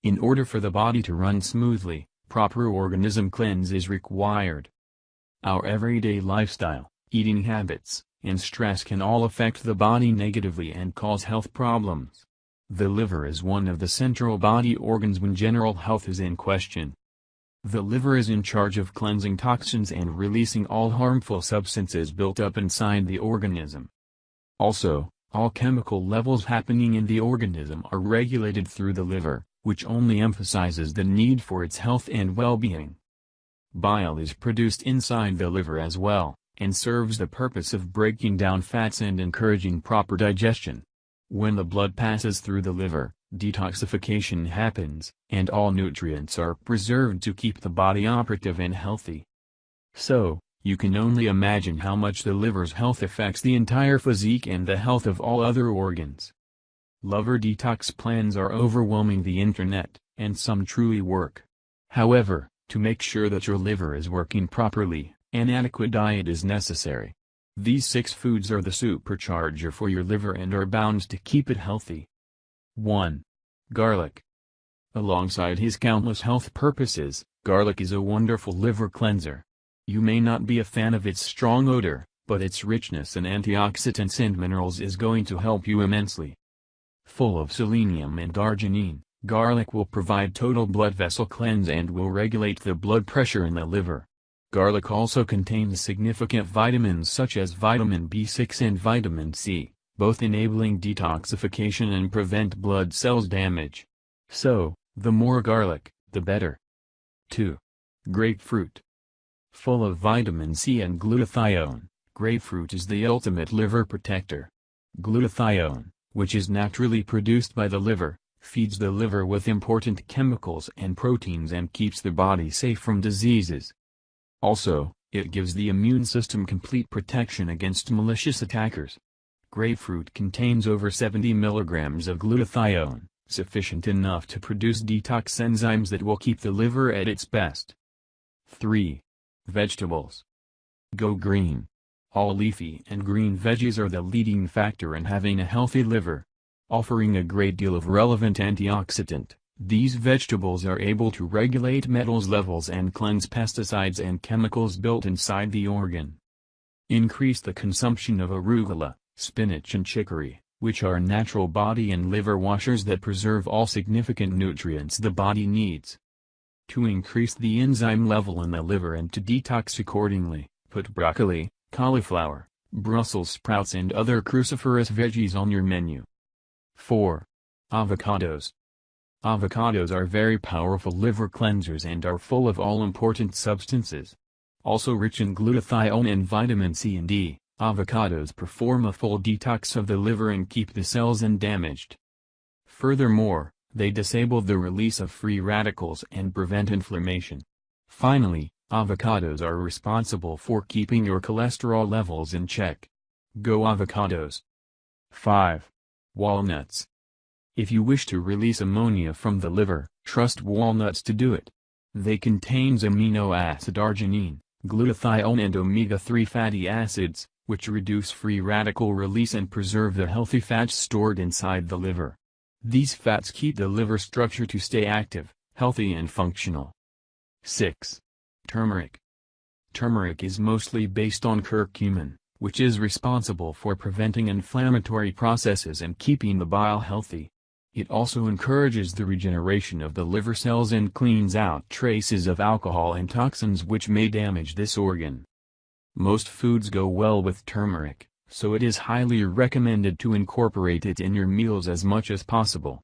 In order for the body to run smoothly, proper organism cleanse is required. Our everyday lifestyle, eating habits, and stress can all affect the body negatively and cause health problems. The liver is one of the central body organs when general health is in question. The liver is in charge of cleansing toxins and releasing all harmful substances built up inside the organism. Also, all chemical levels happening in the organism are regulated through the liver, which only emphasizes the need for its health and well-being. Bile is produced inside the liver as well, and serves the purpose of breaking down fats and encouraging proper digestion. When the blood passes through the liver, detoxification happens, and all nutrients are preserved to keep the body operative and healthy. So, you can only imagine how much the liver's health affects the entire physique and the health of all other organs. Liver detox plans are overwhelming the internet, and some truly work. However, to make sure that your liver is working properly, an adequate diet is necessary. These 6 foods are the supercharger for your liver and are bound to keep it healthy. 1. Garlic. Alongside his countless health purposes, garlic is a wonderful liver cleanser. You may not be a fan of its strong odor, but its richness in antioxidants and minerals is going to help you immensely. Full of selenium and arginine, garlic will provide total blood vessel cleanse and will regulate the blood pressure in the liver. Garlic also contains significant vitamins such as vitamin B6 and vitamin C, both enabling detoxification and prevent blood cells damage. So, the more garlic, the better. 2. Grapefruit. Full of vitamin C and glutathione, grapefruit is the ultimate liver protector. Glutathione, which is naturally produced by the liver, feeds the liver with important chemicals and proteins and keeps the body safe from diseases. Also, it gives the immune system complete protection against malicious attackers. Grapefruit contains over 70 mg of glutathione, sufficient enough to produce detox enzymes that will keep the liver at its best. 3. Vegetables. Go green. All leafy and green veggies are the leading factor in having a healthy liver. Offering a great deal of relevant antioxidant, these vegetables are able to regulate metals levels and cleanse pesticides and chemicals built inside the organ. Increase the consumption of arugula, spinach and chicory, which are natural body and liver washers that preserve all significant nutrients the body needs. To increase the enzyme level in the liver and to detox accordingly, put broccoli, cauliflower, Brussels sprouts and other cruciferous veggies on your menu. 4. Avocados. Avocados are very powerful liver cleansers and are full of all important substances. Also rich in glutathione and vitamin C and E, avocados perform a full detox of the liver and keep the cells undamaged. Furthermore, they disable the release of free radicals and prevent inflammation. Finally, avocados are responsible for keeping your cholesterol levels in check. Go avocados. 5. Walnuts. If you wish to release ammonia from the liver, trust walnuts to do it. They contain amino acid arginine, glutathione and omega-3 fatty acids, which reduce free radical release and preserve the healthy fats stored inside the liver. These fats keep the liver structure to stay active, healthy and functional. 6. Turmeric. Turmeric is mostly based on curcumin, which is responsible for preventing inflammatory processes and keeping the bile healthy. It also encourages the regeneration of the liver cells and cleans out traces of alcohol and toxins which may damage this organ. Most foods go well with turmeric, so it is highly recommended to incorporate it in your meals as much as possible.